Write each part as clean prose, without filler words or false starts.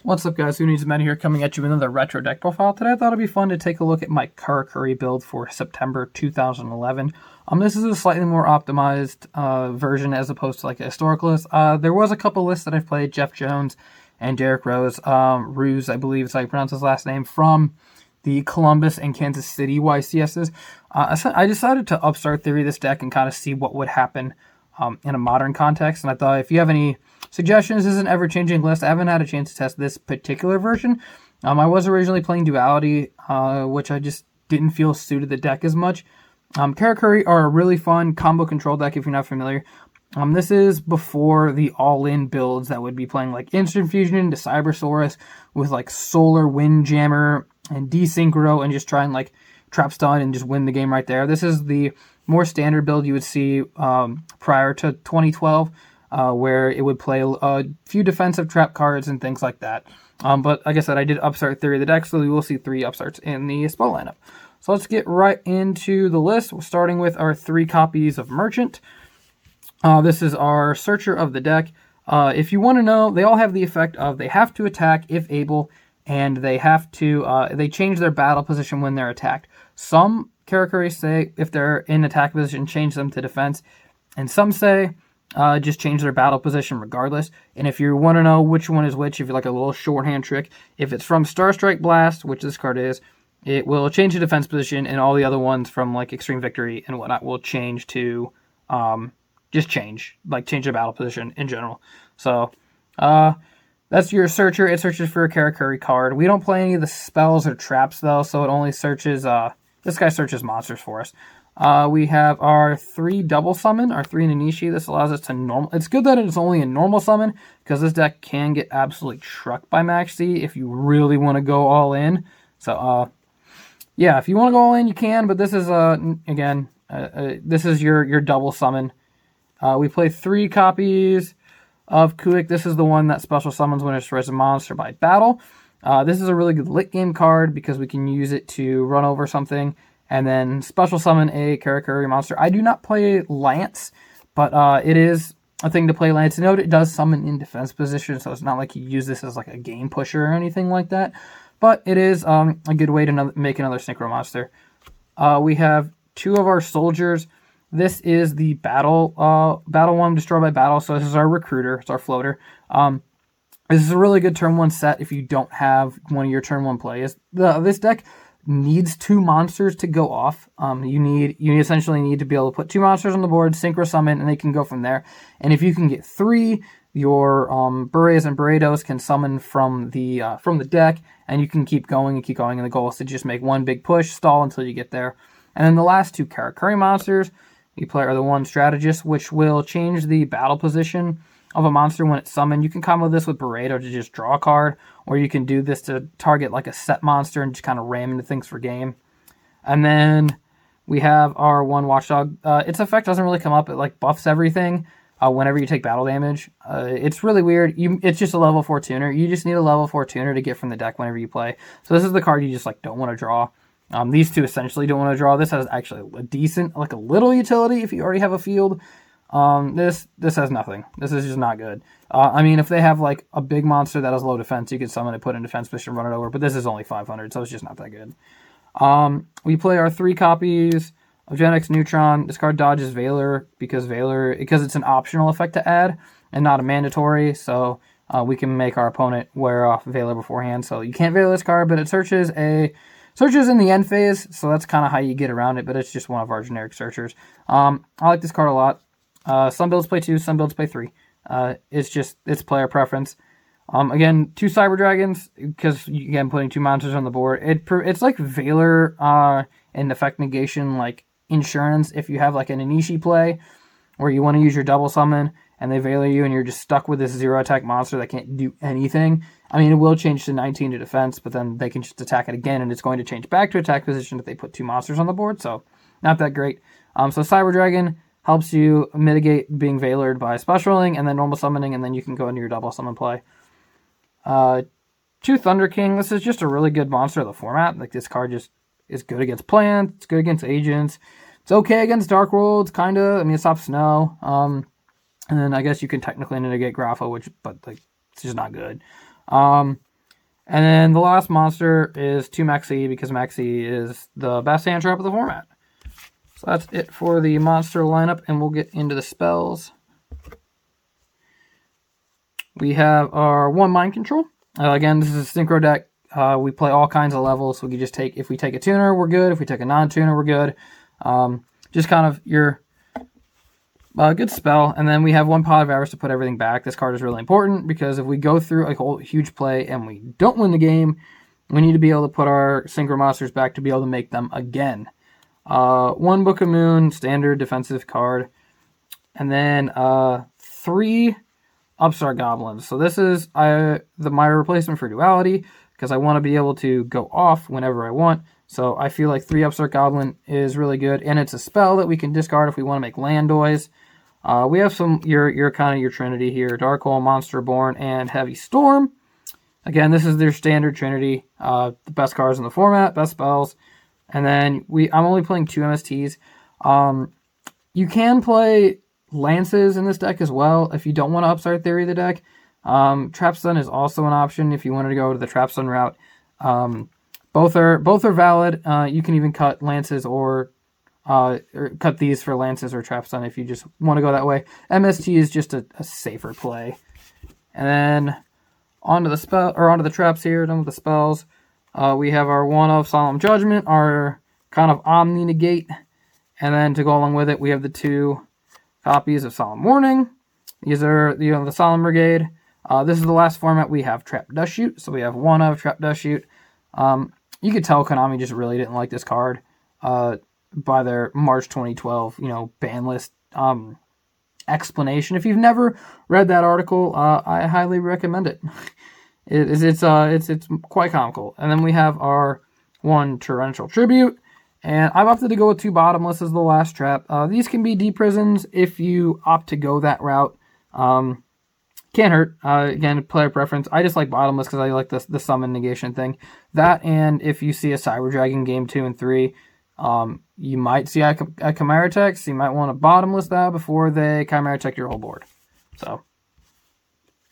What's up, guys? Who Needs Men here, coming at you with another retro deck profile. Today I thought it'd be fun to take a look at my Karakuri build for September 2011. This is a slightly more optimized version as opposed to like a historical list. There was a couple lists that I've played, Jeff Jones and Derek Rose, Ruse, I believe is how you pronounce his last name, from the Columbus and Kansas City YCSs. I decided to upstart theory this deck and kind of see what would happen in a modern context. And I thought, if you have any suggestions, this is an ever-changing list. I haven't had a chance to test this particular version. I was originally playing Duality, which I just didn't feel suited the deck as much. Karakuri are a really fun combo control deck if you're not familiar. This is before the all-in builds that would be playing like Instant Fusion into Cybersaurus with like Solar Windjammer and Desynchro and just try and like trap stun and just win the game right there. This is the more standard build you would see prior to 2012. Where it would play a few defensive trap cards and things like that. But like I said, I did upstart theory of the deck, so we will see 3 upstarts in the spell lineup. So let's get right into the list. We're starting with our 3 copies of Merchant. This is our searcher of the deck. If you want to know, they all have the effect of they have to attack if able, and they have to they change their battle position when they're attacked. Some Karakuri say if they're in attack position, change them to defense, and some say just change their battle position regardless. And if you want to know which one is which, if you like a little shorthand trick, if it's from Star Strike Blast, which this card is, it will change the defense position, and all the other ones from like Extreme Victory and whatnot will change to just change the battle position in general. So that's your searcher. It searches for a Karakuri card. We don't play any of the spells or traps though, so it only searches this guy searches monsters for us. We have our 3 double summon, our 3 Ninishi. This allows us to normal. It's good that it's only a normal summon, because this deck can get absolutely trucked by Maxx if you really want to go all in. So, yeah, if you want to go all in, you can, but this is, this is your double summon. We play 3 copies of Kuick. This is the one that special summons when it destroys a monster by battle. This is a really good late game card, because we can use it to run over something and then special summon a Karakuri monster. I do not play Lance, but it is a thing to play Lance. Note it does summon in defense position, so it's not like you use this as like a game pusher or anything like that. But it is a good way to make another Synchro monster. We have 2 of our soldiers. This is the battle one, destroy by battle. So this is our recruiter. It's our floater. This is a really good turn 1 set if you don't have one of your turn 1 plays. This deck needs 2 monsters to go off. You essentially need to be able to put 2 monsters on the board, synchro summon, and they can go from there. And if you can get 3, your Bureis and Bureidos can summon from the deck, and you can keep going and keep going. And the goal is to just make one big push, stall until you get there. And then the last 2 Karakuri monsters you play are the 1 Strategist, which will change the battle position of a monster when it's summoned. You can combo this with Bureido to just draw a card, or you can do this to target like a set monster and just kind of ram into things for game. And then we have our 1 Watchdog. Its effect doesn't really come up. It like buffs everything whenever you take battle damage. It's really weird. It's just a level 4 tuner. You just need a level 4 tuner to get from the deck whenever you play. So this is the card you just like don't want to draw. These 2 essentially don't want to draw. This has actually a decent, like a little utility if you already have a field. This has nothing. This is just not good. I mean, if they have like a big monster that has low defense, you could summon it, put it in defense position, run it over, but this is only 500, so it's just not that good. We play our 3 copies of Genex Neutron. This card dodges Valor because it's an optional effect to add and not a mandatory, so we can make our opponent wear off Valor beforehand. So you can't Valor this card, but it searches in the end phase, so that's kind of how you get around it, but it's just one of our generic searchers. I like this card a lot. Some builds play 2, some builds play 3. It's player preference. Again, 2 Cyber Dragons, because again, putting 2 monsters on the board. It's like Valor and effect negation, like insurance. If you have like an Ninishi play, where you want to use your double summon, and they Valor you, and you're just stuck with this 0 attack monster that can't do anything. I mean, it will change to 19 to defense, but then they can just attack it again, and it's going to change back to attack position if they put 2 monsters on the board, so not that great. So Cyber Dragon helps you mitigate being Valored by specialing and then normal summoning, and then you can go into your double summon play. 2 Thunder King. This is just a really good monster of the format. Like, this card just is good against plants. It's good against agents. It's okay against Dark Worlds, kind of. I mean, it stops snow. And then I guess you can technically negate Grapho, but like, it's just not good. And then the last monster is 2 Maxx because Maxx is the best hand trap of the format. So that's it for the monster lineup, and we'll get into the spells. We have our 1 Mind Control. Again, this is a synchro deck. We play all kinds of levels. So we can just take, if we take a tuner, we're good. If we take a non-tuner, we're good. Just kind of your good spell. And then we have 1 Pot of Avarice to put everything back. This card is really important because if we go through a whole huge play and we don't win the game, we need to be able to put our synchro monsters back to be able to make them again. 1 Book of Moon, standard defensive card. And then 3 Upstart Goblins. So this is my replacement for Duality because I want to be able to go off whenever I want. So I feel like 3 Upstart Goblin is really good, and it's a spell that we can discard if we want to make Landoise. We have some your kind of your Trinity here: Dark Hole, Monster Reborn, and Heavy Storm. Again, this is their standard Trinity, the best cards in the format, best spells. And then I'm only playing 2 MSTs. You can play Lances in this deck as well if you don't want to Upstart Theory the deck. Trap Stun is also an option if you wanted to go to the Trap Stun route. Both are valid. You can even cut Lances or cut these for Lances or Trap Stun if you just want to go that way. MST is just a safer play. And then onto the traps here. Done with the spells. We have our 1 of Solemn Judgment, our kind of Omni Negate, and then to go along with it, we have the 2 copies of Solemn Warning. These are the Solemn Brigade. This is the last format. We have Trap Dustshoot, so we have 1 of Trap Dustshoot. You could tell Konami just really didn't like this card by their March 2012, ban list explanation. If you've never read that article, I highly recommend it. It's quite comical. And then we have our 1 Torrential Tribute. And I've opted to go with 2 Bottomless as the last trap. These can be D-Prisons if you opt to go that route. Can't hurt. Again, player preference. I just like Bottomless because I like the summon negation thing. That, and if you see a Cyber Dragon game 2 and 3, you might see a Chimera Tech, so you might want to Bottomless that before they Chimera Tech your whole board. So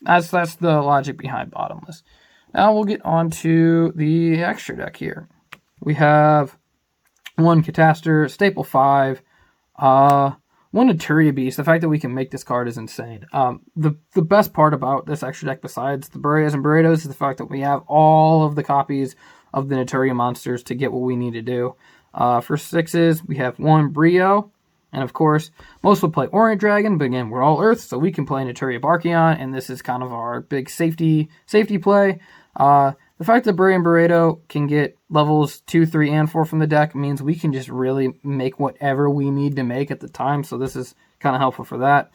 that's the logic behind Bottomless. Now we'll get on to the extra deck here. We have 1 Catastor, Staple 5, 1 Naturia Beast. The fact that we can make this card is insane. The best part about this extra deck, besides the Bureios and Bureidos, is the fact that we have all of the copies of the Naturia monsters to get what we need to do. For 6s, we have 1 Brio, and of course, most will play Orient Dragon, but again, we're all Earth, so we can play Naturia Barkion, and this is kind of our big safety play. The fact that Burei and Bureido can get levels 2, 3, and 4 from the deck means we can just really make whatever we need to make at the time, so this is kind of helpful for that.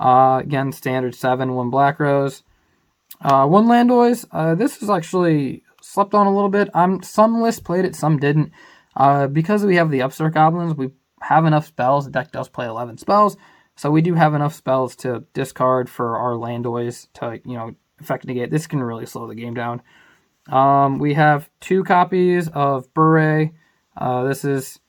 Again, standard 7, 1 Black Rose. 1 Landoise. This is actually slept on a little bit. Some lists played it, some didn't. Because we have the Upstart Goblins, we have enough spells. The deck does play 11 spells, so we do have enough spells to discard for our Landoise to, effect negate. This can really slow the game down. We have 2 copies of Burei. This is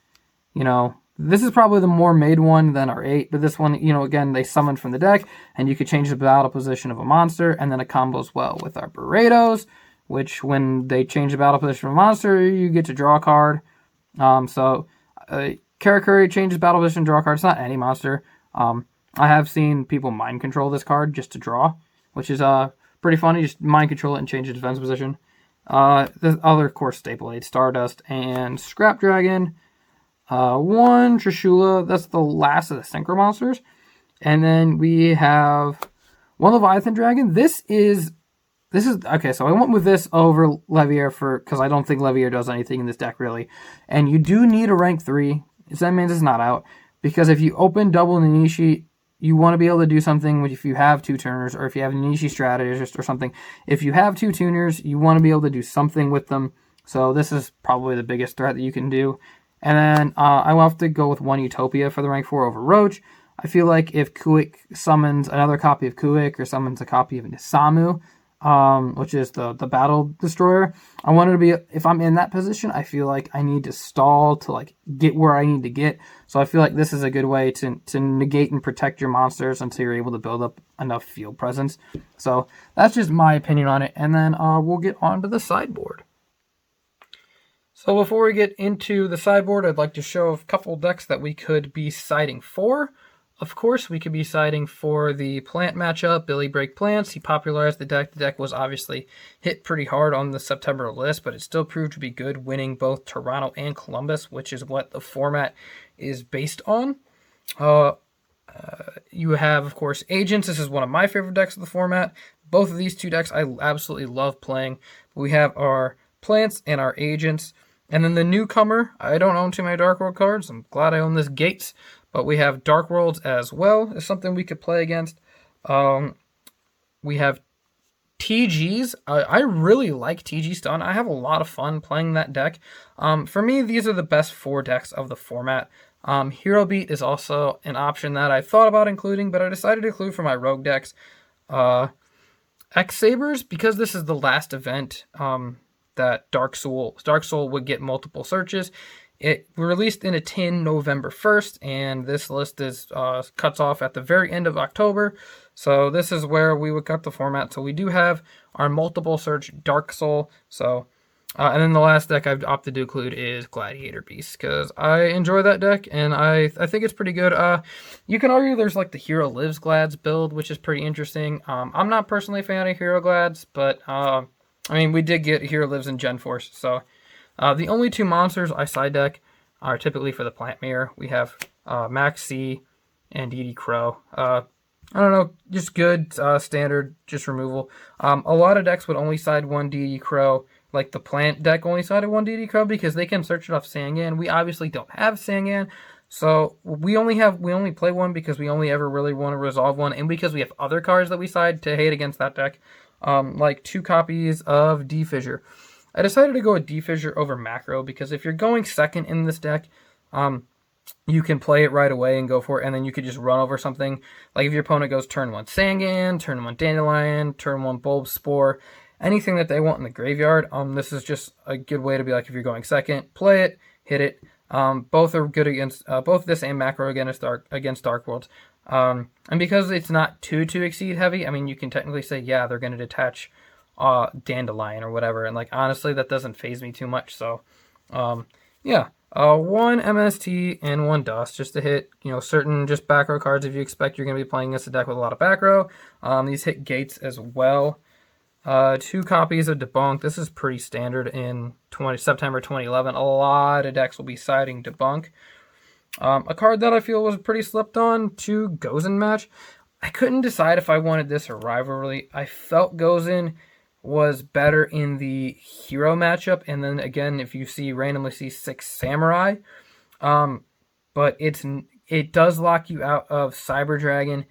probably the more made one than our 8, but this one, again, they summon from the deck, and you could change the battle position of a monster, and then it combos well with our Bureidos, which when they change the battle position of a monster, you get to draw a card. Karakuri changes battle position, draw a card. It's not any monster. I have seen people mind control this card just to draw, which is pretty funny. Just mind control it and change the defense position. The other, of course, Staple 8, Stardust and Scrap Dragon. 1 Trishula, that's the last of the Synchro monsters. And then we have 1 Leviathan Dragon. This is okay, so I went with this over Levier because I don't think Levier does anything in this deck, really. And you do need a rank 3. That means it's not out. Because if you open double Ninishi, you want to be able to do something if you have 2 tuners, or if you have Ninishi Strategist or something. If you have 2 tuners, you want to be able to do something with them. So this is probably the biggest threat that you can do. And then I will have to go with 1 Utopia for the rank 4 over Roach. I feel like if Kuick summons another copy of Kuick or summons a copy of Nisamu, which is the battle destroyer. I wanted to be, if I'm in that position, I feel like I need to stall to like get where I need to get. So I feel like this is a good way to negate and protect your monsters until you're able to build up enough field presence. So that's just my opinion on it. And then we'll get on to the sideboard. So before we get into the sideboard, I'd like to show a couple decks that we could be siding for. Of course, we could be siding for the plant matchup, Billy Break Plants. He popularized the deck. The deck was obviously hit pretty hard on the September list, but it still proved to be good, winning both Toronto and Columbus, which is what the format is based on. You have, of course, Agents. This is one of my favorite decks of the format. Both of these two decks I absolutely love playing. We have our Plants and our Agents. And then the newcomer, I don't own too many Dark World cards. I'm glad I own this Gates. But we have Dark Worlds as well as something we could play against. We have TGs. I really like TG Stun. I have a lot of fun playing that deck. For me, these are the best 4 decks of the format. Hero Beat is also an option that I thought about including, but I decided to include for my Rogue decks. X-Sabers, because this is the last event that Dark Soul would get multiple searches. It released in a tin November 1st, and this list is cuts off at the very end of October. So this is where we would cut the format. So we do have our multiple search Dark Soul. So and then the last deck I've opted to include is Gladiator Beast, because I enjoy that deck, and I think it's pretty good. You can argue there's like the Hero Lives Glads build, which is pretty interesting. I'm not personally a fan of Hero Glads, but I mean, we did get Hero Lives in Gen Force, so... the only 2 monsters I side deck are typically for the Plant Mirror. We have Maxx and DD Crow. I don't know, just good, standard, just removal. A lot of decks would only side 1 DD Crow, like the Plant deck only sided 1 DD Crow because they can search it off Sangan. We obviously don't have Sangan, so we only play 1 because we only ever really want to resolve 1, and because we have other cards that we side to hate against that deck, like 2 copies of D-Fissure. I decided to go with D-Fissure over Macro because if you're going second in this deck, you can play it right away and go for it, and then you could just run over something. Like if your opponent goes turn 1 Sangan, turn 1 Dandelion, turn 1 Bulb Spore, anything that they want in the graveyard, this is just a good way to be like, if you're going second, play it, hit it. Both are good against, both this and Macro against Dark Worlds. And because it's not too exceed heavy, I mean, you can technically say, yeah, they're going to detach Dandelion or whatever, and like honestly that doesn't faze me too much. So yeah, 1 MST and 1 Dust just to hit, you know, certain just back row cards if you expect you're going to be playing against a deck with a lot of back row. These hit Gates as well. 2 copies of Debunk. This is pretty standard in September 2011. A lot of decks will be siding Debunk. A card that I feel was pretty slept on, 2 Gozen Match. I couldn't decide if I wanted this or Rivalry. I felt Gozen was better in the hero matchup, and then again, if you randomly see 6 Samurai, but it does lock you out of Cyber Dragon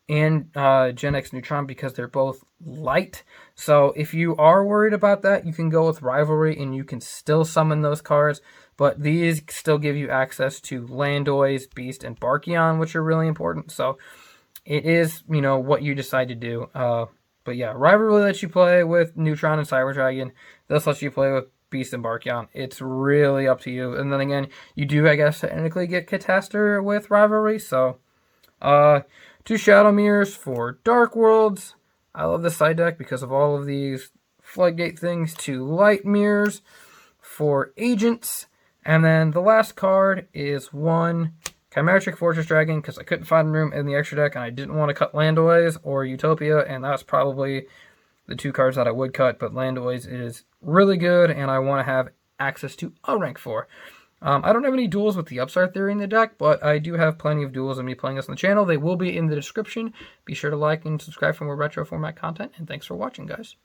and Genex Neutron because they're both light. So if you are worried about that, you can go with Rivalry and you can still summon those cards, but these still give you access to Landoise, Beast, and Barkion, which are really important. So it is, you know, what you decide to do. But yeah, Rivalry lets you play with Neutron and Cyber Dragon. This lets you play with Beast and Barkion. It's really up to you. And then again, you do, I guess, technically get Catastor with Rivalry. So, 2 Shadow Mirrors for Dark Worlds. I love this side deck because of all of these Floodgate things. 2 Light Mirrors for Agents. And then the last card is 1 Chimeric Fortress Dragon, because I couldn't find room in the extra deck, and I didn't want to cut Landoise or Utopia, and that's probably the 2 cards that I would cut, but Landoise is really good, and I want to have access to a rank 4. I don't have any duels with the Upstart Theory in the deck, but I do have plenty of duels of me playing this on the channel. They will be in the description. Be sure to like and subscribe for more retro format content, and thanks for watching, guys.